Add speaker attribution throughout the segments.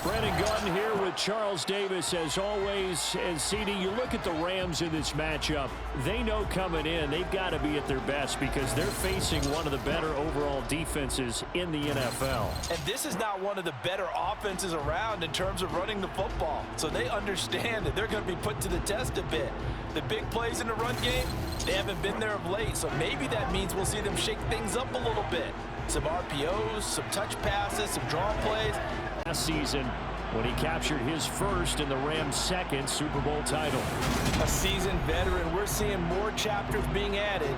Speaker 1: Brandon Gunn here with Charles Davis as always. And CD, you look at the Rams in this matchup, they know coming in they've got to be at their best because they're facing one of the better overall defenses in the NFL.
Speaker 2: And this is not one of the better offenses around in terms of running the football. So they understand that they're going to be put to the test a bit. The big plays in the run game, they haven't been there of late. So maybe that means we'll see them shake things up a little bit. Some RPOs, some touch passes, some draw plays.
Speaker 1: Last season when he captured his first and the Rams' second Super Bowl title.
Speaker 2: A seasoned veteran, we're seeing more chapters being added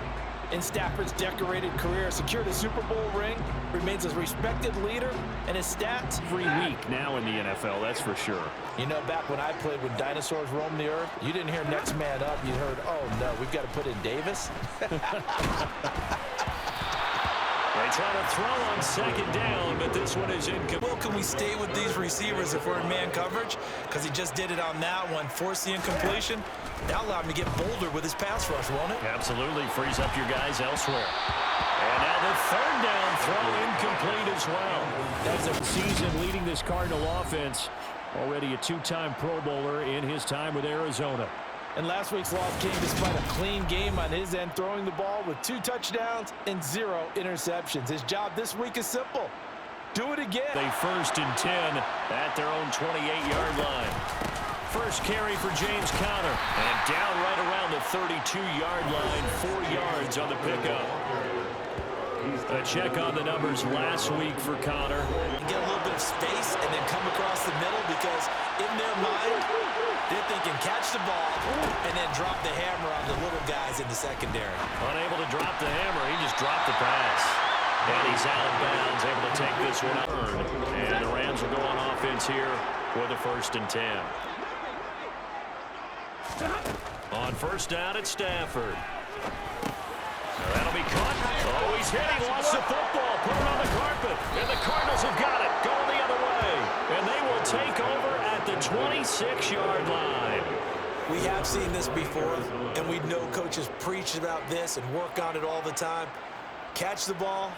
Speaker 2: in Stafford's decorated career. Secured a Super Bowl ring, remains a respected leader, and his stats.
Speaker 1: Every week now in the NFL, that's for sure.
Speaker 2: You know, back when I played when dinosaurs roamed the earth, you didn't hear next man up. You heard, oh no, we've got to put in Davis.
Speaker 1: They try to throw on second down, but this one is incomplete.
Speaker 3: Well, can we stay with these receivers if we're in man coverage? Because he just did it on that one. Force the incompletion. That'll allow him to get bolder with his pass rush, won't it?
Speaker 1: Absolutely. Frees up your guys elsewhere. And now the third down throw incomplete as well. That's a season leading this Cardinal offense. Already a two-time Pro Bowler in his time with Arizona.
Speaker 2: And last week's loss came despite a clean game on his end, throwing the ball with 2 touchdowns and 0 interceptions. His job this week is simple. Do it again.
Speaker 1: They 1st and 10 at their own 28-yard line. First carry for James Conner. And down right around the 32-yard line, 4 yards on the pickup. A check on the numbers last week for Conner.
Speaker 3: Get a little bit of space and then come across the middle because in their mind, they're thinking catch the ball and then drop the hammer on the little guys in the secondary.
Speaker 1: Unable to drop the hammer, he just dropped the pass. And he's out of bounds, able to take this one up. And the Rams will go on offense here with a 1st and 10. On 1st down at Stafford. That'll be caught. Oh, he's hit. He lost the football. Put it on the carpet. And the Cardinals have got it. Going the other way. And they will take over at the 26-yard line.
Speaker 3: We have seen this before, and we know coaches preach about this and work on it all the time. Catch the ball.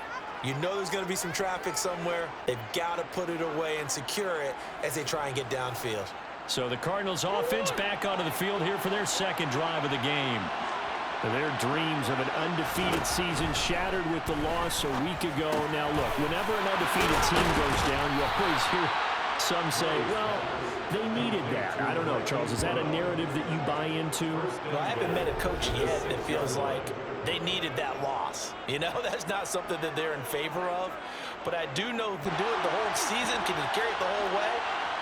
Speaker 3: You know there's going to be some traffic somewhere. They've got to put it away and secure it as they try and get downfield.
Speaker 1: So the Cardinals offense back onto the field here for their second drive of the game. Their dreams of an undefeated season shattered with the loss a week ago. Now, look, whenever an undefeated team goes down, you always hear some say, well, they needed that. I don't know, Charles. Is that a narrative that you buy into?
Speaker 2: Well, I haven't met a coach yet that feels like they needed that loss. You know, that's not something that they're in favor of. But I do know to do it the whole season, can you carry it the whole way?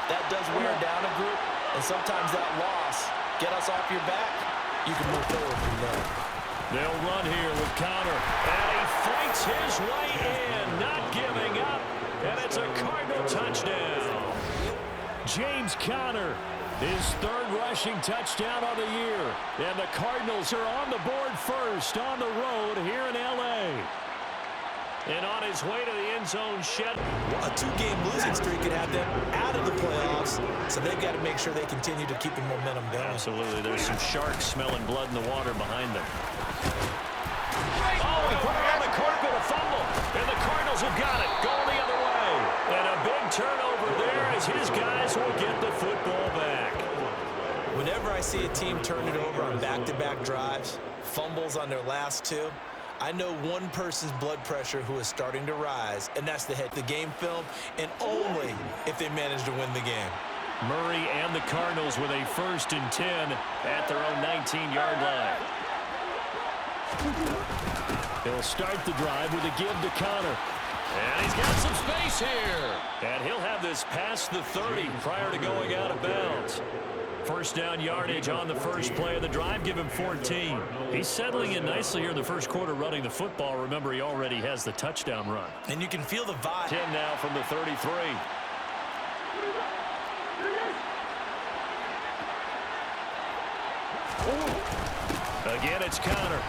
Speaker 2: That does wear down a group. And sometimes that loss, get us off your back, you can move forward from there.
Speaker 1: They'll run here with Conner. And he fights his way in, not giving up. And it's a Cardinal touchdown. James Conner, his 3rd rushing touchdown of the year. And the Cardinals are on the board first on the road here in L.A. And on his way to the end zone, shed.
Speaker 3: A 2-game losing streak could have them out of the playoffs, so they've got to make sure they continue to keep the momentum going.
Speaker 1: Absolutely. There's some sharks smelling blood in the water behind them. Oh, he put it on the carpet, a fumble. And the Cardinals have got it, going the other way. And a big turnover there as his guys will get the football back.
Speaker 3: Whenever I see a team turn it over on back-to-back drives, fumbles on their last 2, I know one person's blood pressure who is starting to rise, and that's the game film, and only if they manage to win the game.
Speaker 1: Murray and the Cardinals with a 1st and 10 at their own 19-yard line. He'll start the drive with a give to Conner. And he's got some space here. And he'll have this past the 30 prior to going out of bounds. 1st down yardage on the first play of the drive. Give him 14. He's settling in nicely here in the first quarter running the football. Remember, he already has the touchdown run.
Speaker 3: And you can feel the vibe.
Speaker 1: 10 now from the 33. Again, it's Conner.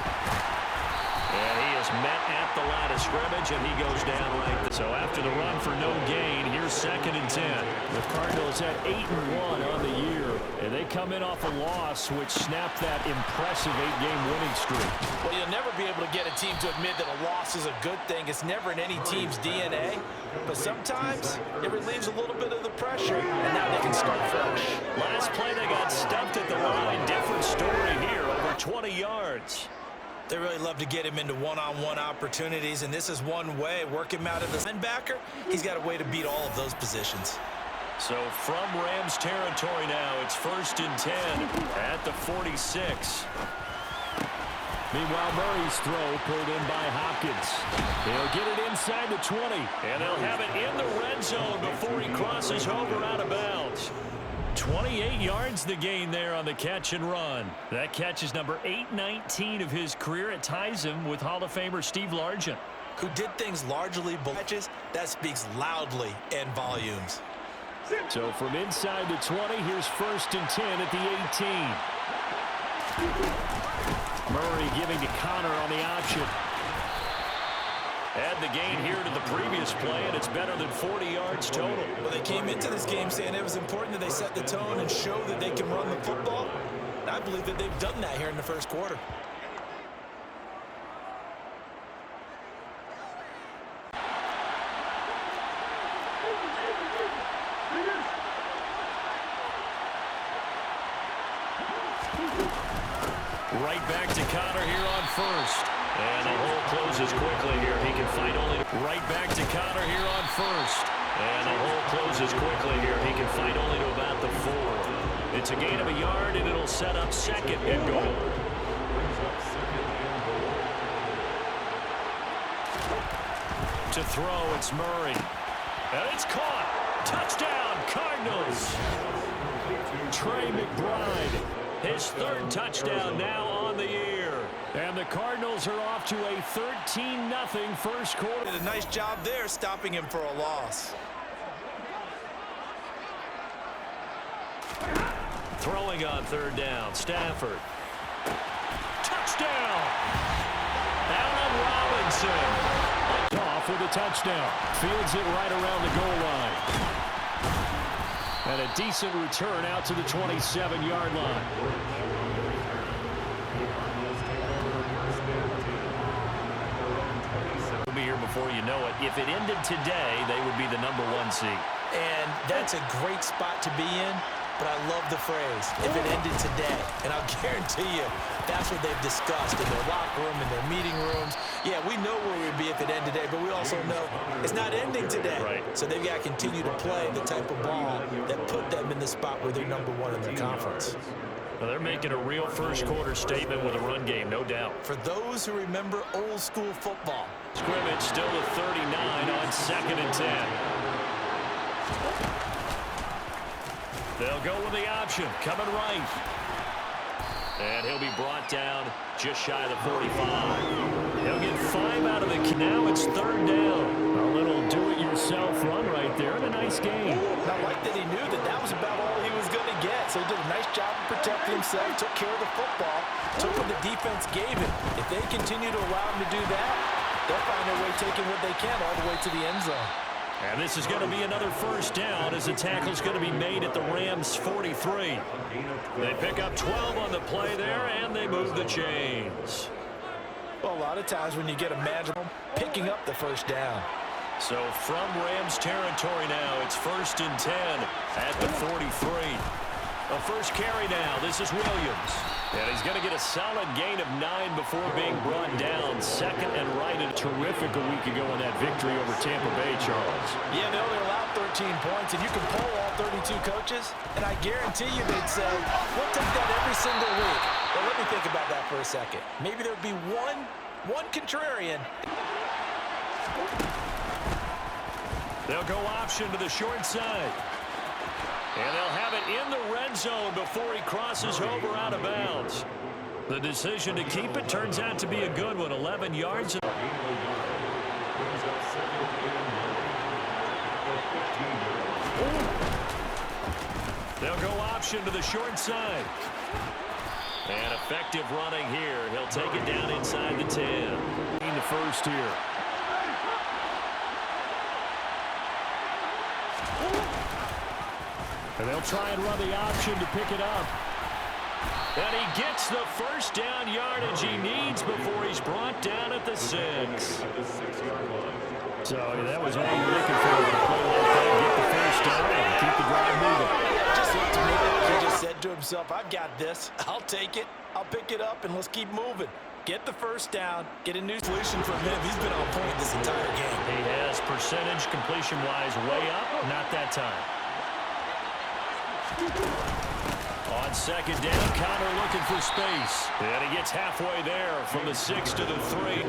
Speaker 1: And he is met at the line of scrimmage, and he goes down right there. So after the run for no gain, here's 2nd and 10. The Cardinals at 8-1 on the year, and they come in off a loss, which snapped that impressive 8-game winning streak.
Speaker 2: Well, you'll never be able to get a team to admit that a loss is a good thing. It's never in any team's DNA. But sometimes it relieves a little bit of the pressure, and now they can start fresh.
Speaker 1: Last play, they got stumped at the line. Different story here, over 20 yards.
Speaker 3: They really love to get him into one-on-one opportunities, and this is one way. Work him out of the linebacker. He's got a way to beat all of those positions.
Speaker 1: So from Rams territory now, it's 1st and 10 at the 46. Meanwhile, Murray's throw pulled in by Hopkins. He'll get it inside the 20, and they'll have it in the red zone before he crosses over out of bounds. 28 yards the gain there on the catch and run. That catch is number 819 of his career. It ties him with Hall of Famer Steve Largent,
Speaker 3: who did things largely below catches. That speaks loudly in volumes.
Speaker 1: So from inside the 20, here's 1st and 10 at the 18. Murray giving to Connor on the option. Add the gain here to the previous play, and it's better than 40 yards total.
Speaker 3: Well, they came into this game saying it was important that they set the tone and show that they can run the football. And I believe that they've done that here in the first quarter.
Speaker 1: Right back to Connor here on 1st. And the hole closes quickly here. He can find only... Right back to Connor here on 1st. And the hole closes quickly here. He can find only to about the 4. It's a gain of a yard, and it'll set up 2nd and goal. To throw, it's Murray. And it's caught. Touchdown, Cardinals. Trey McBride. His 3rd touchdown now on the year. And the Cardinals are off to a 13-0 first quarter.
Speaker 3: Did a nice job there stopping him for a loss.
Speaker 1: Throwing on 3rd down, Stafford. Touchdown! Allen Robinson. Off with a touchdown. Fields it right around the goal line. And a decent return out to the 27-yard line. Be here before you know it. If it ended today, they would be the #1 seed.
Speaker 3: And that's a great spot to be in, but I love the phrase, if it ended today. And I'll guarantee you, that's what they've discussed in their locker room, in their meeting rooms. Yeah, we know where we'd be if it ended today, but we also know it's not ending today.
Speaker 1: Right.
Speaker 3: So they've got to continue to play the type of ball that put them in the spot where they're #1 in their conference.
Speaker 1: Well, they're making a real first quarter statement with a run game, no doubt.
Speaker 3: For those who remember old school football.
Speaker 1: Scrimmage still at 39 on 2nd and 10. They'll go with the option, coming right. And he'll be brought down just shy of the 45. He'll get 5 out of the... Now it's 3rd down. A little do-it-yourself run right there, and a nice game.
Speaker 2: And I like that he knew that that was about all he was going to get. So he did a nice job of protecting himself, took care of the football, took what the defense gave him. If they continue to allow him to do that, they'll find their way taking what they can all the way to the end zone.
Speaker 1: And this is going to be another 1st down as the tackle's going to be made at the Rams' 43. They pick up 12 on the play there, and they move the chains.
Speaker 2: Well, a lot of times when you get a man picking up the 1st down.
Speaker 1: So from Rams territory now, it's 1st and 10 at the 43. A first carry now. This is Williams. And he's going to get a solid gain of 9 before being brought down. 2nd and right. And terrific a week ago in that victory over Tampa Bay, Charles.
Speaker 2: Yeah, they only allowed 13 points, and you can poll all 32 coaches, and I guarantee you they'd say, we'll take that every single week. Well, let me think about that for a second. Maybe there'd be one contrarian.
Speaker 1: They'll go option to the short side. And they'll have it in the red zone before he crosses over out of bounds. The decision to keep it turns out to be a good one. 11 yards. They'll go option to the short side. And effective running here. He'll take it down inside the 10. In the first here. And they'll try and run the option to pick it up. And he gets the first down yardage he needs before he's brought down at the 6. So that was all you're looking for. Get the first down and keep the drive moving.
Speaker 2: Just looked to me like he just said to himself, I've got this. I'll take it. I'll pick it up, and let's keep moving. Get the first down. Get a new solution from him. He's been on point this entire game.
Speaker 1: He has percentage completion-wise way up. Not that time. On second down, Connor looking for space. And he gets halfway there from the 6 to the 3.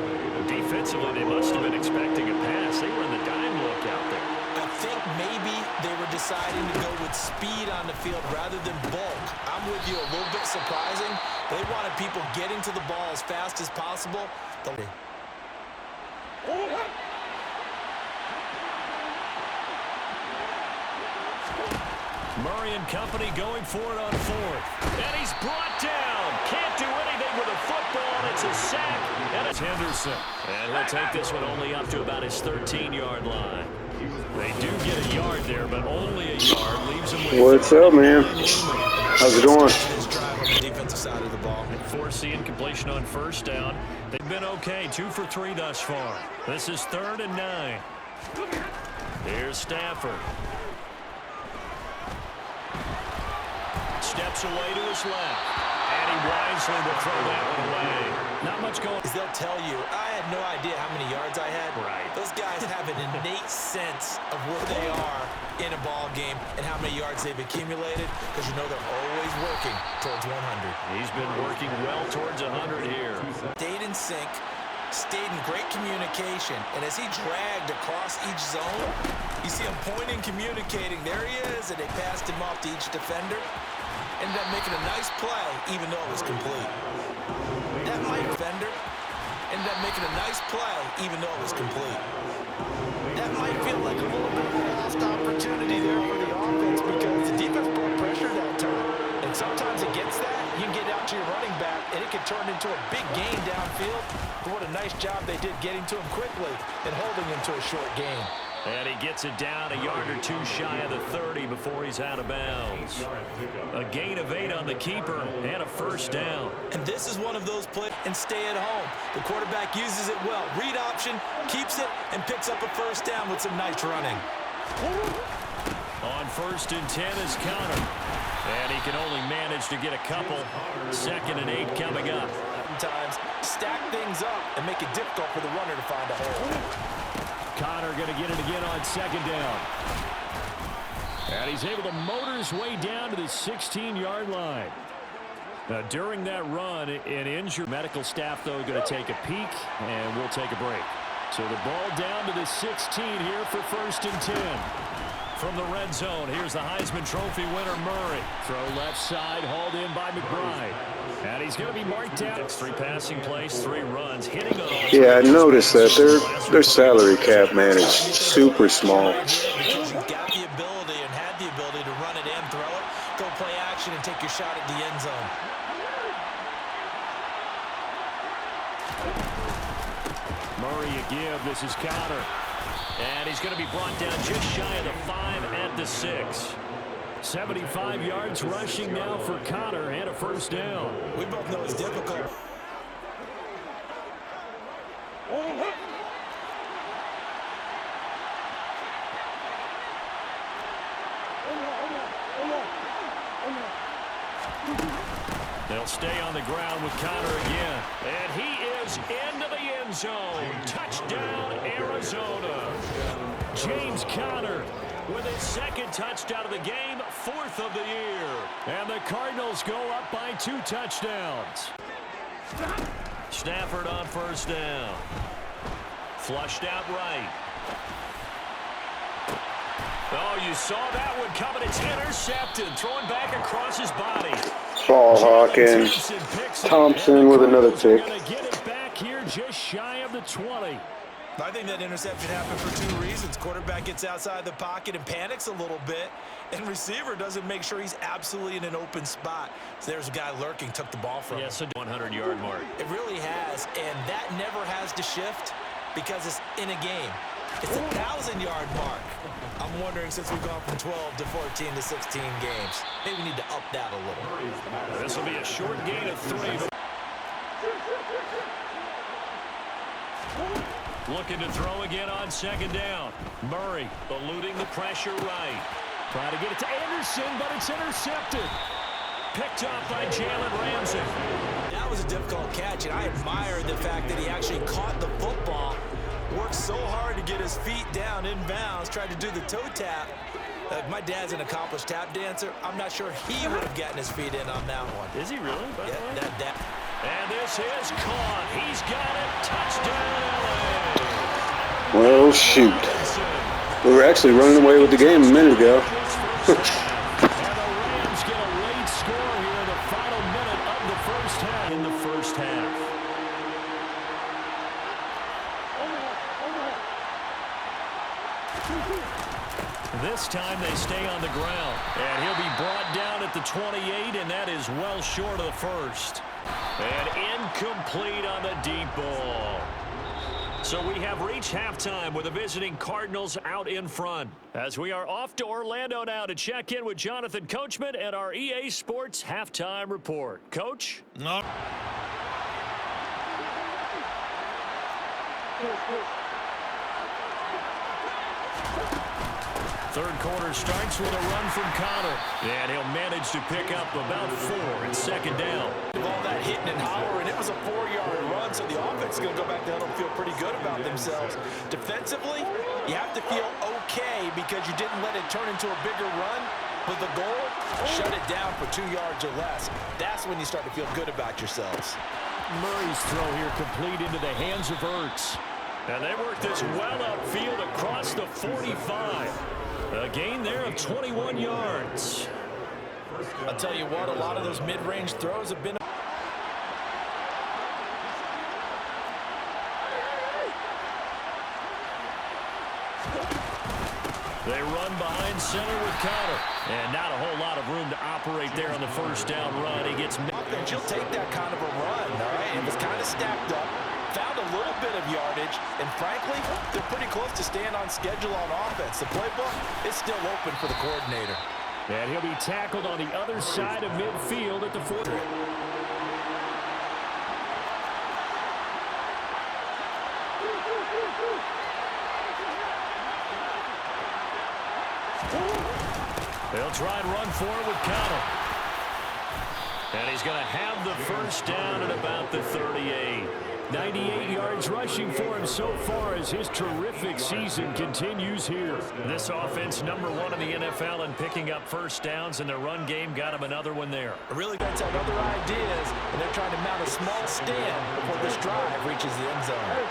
Speaker 1: Defensively, they must have been expecting a pass. They were in the dime look out there.
Speaker 2: I think maybe they were deciding to go with speed on the field rather than bulk. I'm with you, a little bit surprising. They wanted people getting to the ball as fast as possible.
Speaker 1: Murray and company going for it on 4th. And he's brought down. Can't do anything with a football. It's a sack. And it's Henderson. And he'll take this one only up to about his 13-yard line. They do get a yard there, but only a yard. Leaves him with
Speaker 4: What's up, man? How's it going?
Speaker 2: Defensive side of the ball.
Speaker 1: Forcing completion on first down. They've been okay. 2 for 3 thus far. This is 3rd and 9. Here's Stafford. Steps away to his left. And he wisely will throw that one away. Not much going.
Speaker 2: They'll tell you, I had no idea how many yards I had.
Speaker 1: Right.
Speaker 2: Those guys have an innate sense of where they are in a ball game and how many yards they've accumulated, because you know they're always working towards 100.
Speaker 1: He's been working well towards 100 here.
Speaker 2: Stayed in sync, stayed in great communication, and as he dragged across each zone, you see him pointing, communicating. There he is, and they passed him off to each defender. Ended up making a nice play, even though it was complete. That might defender ended up making a nice play, even though it was complete. That might feel like a little bit of a lost opportunity there for the offense because the defense brought pressure that time. And sometimes against that, you can get out to your running back, and it can turn into a big gain downfield. But what a nice job they did getting to him quickly and holding him to a short gain.
Speaker 1: And he gets it down a yard or 2 shy of the 30 before he's out of bounds. A gain of 8 on the keeper and a first down.
Speaker 2: And this is one of those plays and stay at home. The quarterback uses it well. Read option, keeps it, and picks up a first down with some nice running.
Speaker 1: On 1st and 10 is Connor. And he can only manage to get a couple. 2nd and 8 coming up.
Speaker 2: Sometimes stack things up and make it difficult for the runner to find a hole.
Speaker 1: Connor going to get it again on 2nd down. And he's able to motor his way down to the 16-yard line. Now, during that run, an injured medical staff, though, going to take a peek, and we'll take a break. So the ball down to the 16 here for 1st and 10. From the red zone, here's the Heisman Trophy winner, Murray. Throw left side, hauled in by McBride. And he's going to be marked down. 3 passing plays, 3 runs, hitting on.
Speaker 4: Yeah, I noticed that their salary cap, man, is super small.
Speaker 2: Because you've got the ability and had the ability to run it in, throw it, go play action, and take your shot at the end zone.
Speaker 1: Murray a give. This is Connor. And he's going to be brought down just shy of the 5 at the 6. 75 yards rushing now for Connor and a first down.
Speaker 2: We both know it's difficult.
Speaker 1: They'll stay on the ground with Connor again. And he is into the end zone. Touchdown, Arizona. James Conner with his 2nd touchdown of the game, 4th of the year. And the Cardinals go up by 2 touchdowns. Stafford on first down. Flushed out right. Oh, you saw that one coming. It's intercepted. Throwing back across his body.
Speaker 4: Ball hawking. Thompson with another pick.
Speaker 1: Going to get it back here just shy of the 20.
Speaker 2: I think that interception happened for 2 reasons. Quarterback gets outside the pocket and panics a little bit,
Speaker 3: And receiver doesn't make sure he's absolutely in an open spot. So there's a guy lurking, took the ball from him.
Speaker 1: Yes, a 100-yard mark.
Speaker 3: It really has, and that never has to shift because it's in a game. It's a 1,000-yard mark. I'm wondering, since we've gone from 12 to 14 to 16 games, maybe we need to up that a little.
Speaker 1: This will be a short gain of 3. Looking to throw again on second down. Murray eluding the pressure right. Trying to get it to Anderson, but it's intercepted. Picked up by Jalen Ramsey.
Speaker 3: That was a difficult catch, and I admire the fact that he actually caught the football, worked so hard to get his feet down inbounds, tried to do the toe tap. My dad's an accomplished tap dancer. I'm not sure he would have gotten his feet in on that one.
Speaker 1: Is he really?
Speaker 3: Yeah,
Speaker 1: And this is caught. He's got it. Touchdown, LA.
Speaker 4: Well, shoot. We were actually running away with the game a minute ago.
Speaker 1: And the Rams get a late score here in the final minute of the first half. In the first half. This time they stay on the ground. And he'll be brought down at the 28, and that is well short of the first. And incomplete on the deep ball. So we have reached halftime with the visiting Cardinals out in front. As we are off to Orlando now to check in with Jonathan Coachman and our EA Sports Halftime Report. Coach?
Speaker 3: No.
Speaker 1: Third quarter starts with a run from Connor. And he'll manage to pick up about 4 at second down.
Speaker 3: All that hitting and hollering, it was a 4-yard run, so the offense is going to go back down and feel pretty good about themselves. Defensively, you have to feel okay because you didn't let it turn into a bigger run. But the goal, shut it down for 2 yards or less. That's when you start to feel good about yourselves.
Speaker 1: Murray's throw here complete into the hands of Ertz. And they work this well upfield across the 45. A gain there of 21 yards.
Speaker 3: I'll tell you what, a lot of those mid-range throws have been...
Speaker 1: They run behind center with Connor. And not a whole lot of room to operate there on the first down run. He gets...
Speaker 3: You'll take that kind of a run, all right? It was kind of stacked up. Found a little bit of yardage, and frankly, they're pretty close to staying on schedule on offense. The playbook is still open for the coordinator.
Speaker 1: And he'll be tackled on the other side of midfield at the 40. They'll try and run forward with Connor. And he's going to have the first down at about the 38. 98 yards rushing for him so far as his terrific season continues here. This offense #1 in the NFL in picking up first downs, and their run game got him another one there.
Speaker 3: Really guys have other ideas, and they're trying to mount a small stand before this drive reaches the end zone.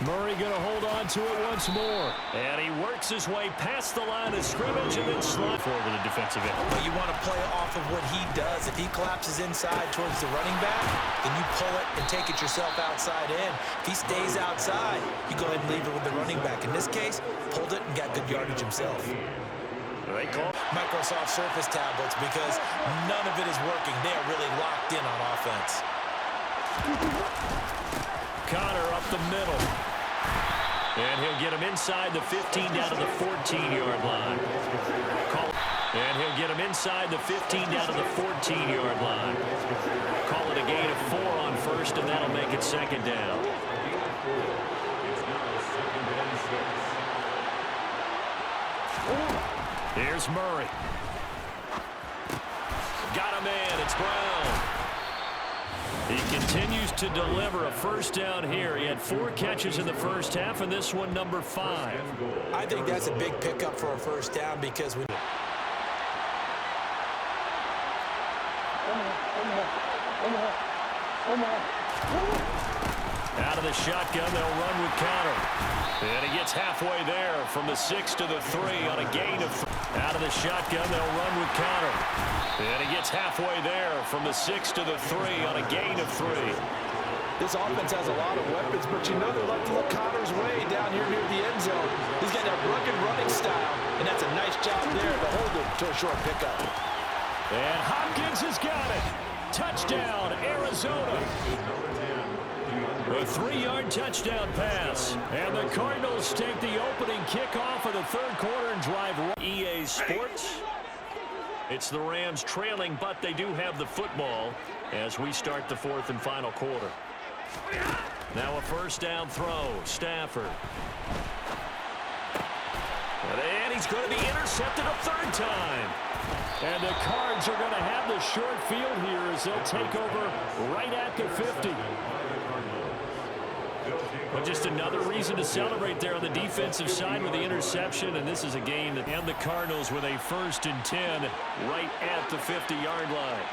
Speaker 1: Murray going to hold on to it once more. And he works his way past the line of scrimmage and then slides forward with a defensive end.
Speaker 3: But you want to play off of what he does. If he collapses inside towards the running back, then you pull it and take it yourself outside in. If he stays outside, you go ahead and leave it with the running back. In this case, pulled it and got good yardage himself.
Speaker 1: They call
Speaker 3: Microsoft Surface tablets because none of it is working. They are really locked in on offense.
Speaker 1: Connor up the middle. And he'll get him inside the 15 down to the 14-yard line. And he'll get him inside the 15 down to the 14-yard line. Call it a gain of 4 on first, and that'll make it second down. Here's Murray. Got him in. It's Brown. He continues to deliver a first down here. He had 4 catches in the first half, and this one number 5.
Speaker 3: I think that's a big pickup for a first down because we...
Speaker 1: Out of the shotgun, they'll run with Connor. And he gets halfway there from the 6 to the 3 on a gain of 3. Out of the shotgun, they'll run with Connor. And he gets halfway there from the 6 to the 3 on a gain of 3.
Speaker 3: This offense has a lot of weapons, but you know they like to look Connor's way down here near the end zone. He's got to
Speaker 2: And that's a nice job there to hold it to a short pickup.
Speaker 1: And Hopkins has got it. Touchdown, Arizona. A 3-yard touchdown pass. And the Cardinals take the opening kickoff of the third quarter and drive. EA Sports. It's the Rams trailing, but they do have the football as we start the fourth and final quarter. Now a first down throw. Stafford. And he's going to be intercepted a third time. And the Cards are going to have the short field here as they'll take over right at the 50. But just another reason to celebrate there on the defensive side with the interception. And this is a game that and the Cardinals with a 1st and 10 right at the 50-yard line.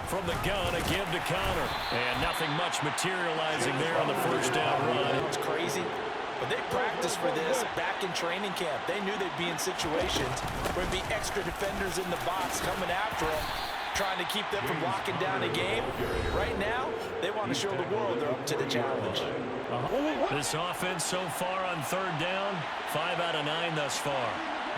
Speaker 1: From the gun, a give to Connor. And nothing much materializing there on the first down run.
Speaker 2: It's crazy, but they practiced for this back in training camp. They knew they'd be in situations where there'd be extra defenders in the box coming after them, trying to keep them from locking down a game. Right now, they want to show the world they're up to the challenge.
Speaker 1: This offense so far on third down, 5 out of 9 thus far.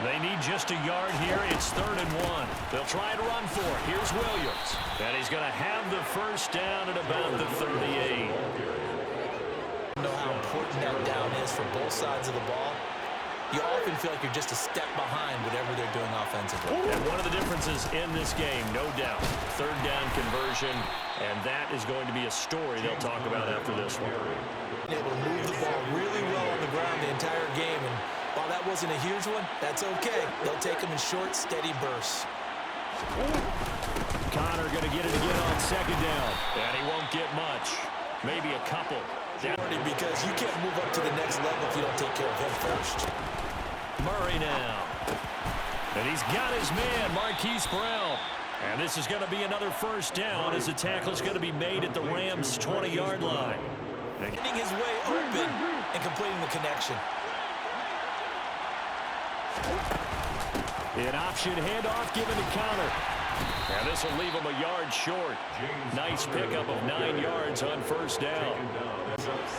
Speaker 1: They need just a yard here. It's 3rd and 1. They'll try to run for it. Here's Williams. And he's going to have the first down at about the 38.
Speaker 3: You know how important that down is for both sides of the ball. You often feel like you're just a step behind whatever they're doing offensively.
Speaker 1: And one of the differences in this game, no doubt, third down conversion, and that is going to be a story they'll talk about after this one.
Speaker 3: Able to move the ball really well on the ground the entire game, and while that wasn't a huge one, that's okay. They'll take them in short, steady bursts.
Speaker 1: Connor going to get it again on second down, and he won't get much. Maybe a couple.
Speaker 3: Because you can't move up to the next level if you don't take care of him first.
Speaker 1: Murray now. And he's got his man, Marquise Brown. And this is going to be another first down as the tackle's going to be made at the Rams' 20-yard line.
Speaker 3: Getting his way open and completing the connection.
Speaker 1: An option handoff given to Connor. And this will leave him a yard short. Nice pickup of 9 yards on first down.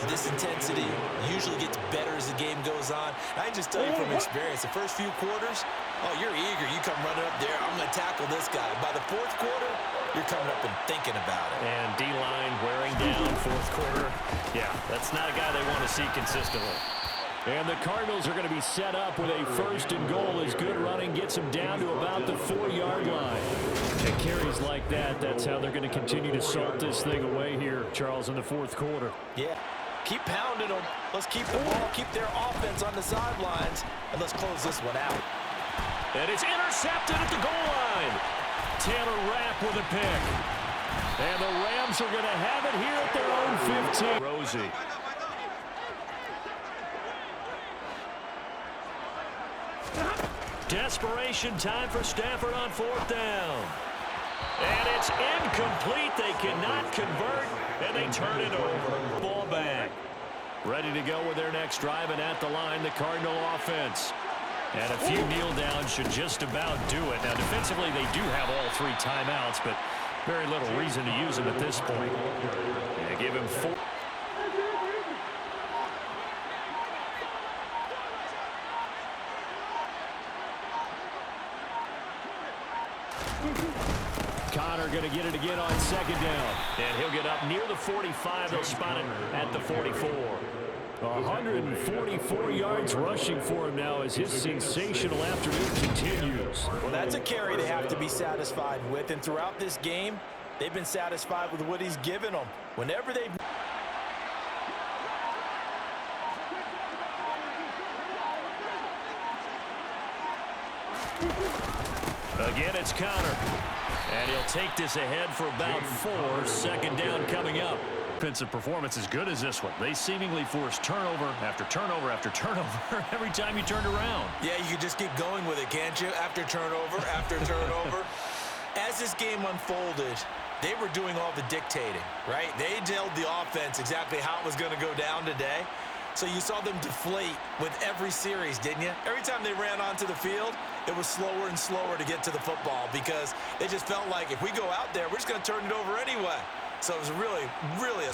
Speaker 3: This intensity usually gets better as the game goes on. I just tell you from experience, the first few quarters, oh, you're eager. You come running up there. I'm going to tackle this guy. By the fourth quarter, you're coming up and thinking about it.
Speaker 1: And D-line wearing down fourth quarter. Yeah, that's not a guy they want to see consistently. And the Cardinals are going to be set up with a 1st and goal as good running gets them down to about the 4-yard line. And carries like that, that's how they're going to continue to salt this thing away here, Charles, in the fourth quarter.
Speaker 2: Yeah, keep pounding them. Let's keep the ball, keep their offense on the sidelines, and let's close this one out.
Speaker 1: And it's intercepted at the goal line. Taylor Rapp with a pick. And the Rams are going to have it here at their own 15. Rosie. Desperation time for Stafford on 4th down. And it's incomplete. They cannot convert, and they turn it over. Ball back. Ready to go with their next drive, and at the line, the Cardinal offense. And a few kneel downs should just about do it. Now, defensively, they do have all 3 timeouts, but very little reason to use them at this point. They give him 4. Connor going to get it again on second down. And he'll get up near the 45. They'll spot it at the 44. 144 yards rushing for him now as his sensational afternoon continues.
Speaker 2: Well, that's a carry they have to be satisfied with. And throughout this game, they've been satisfied with what he's given them. Whenever they've...
Speaker 1: Again, it's Connor. And he'll take this ahead for about 4. 2nd down coming up. Defensive performance as good as this one. They seemingly forced turnover after turnover after turnover every time you turned around.
Speaker 3: Yeah, you can just keep going with it, can't you? After turnover, after turnover. As this game unfolded, they were doing all the dictating, right? They told the offense exactly how it was going to go down today. So you saw them deflate with every series, didn't you? Every time they ran onto the field, it was slower and slower to get to the football because they just felt like if we go out there, we're just going to turn it over anyway. So it was really, really a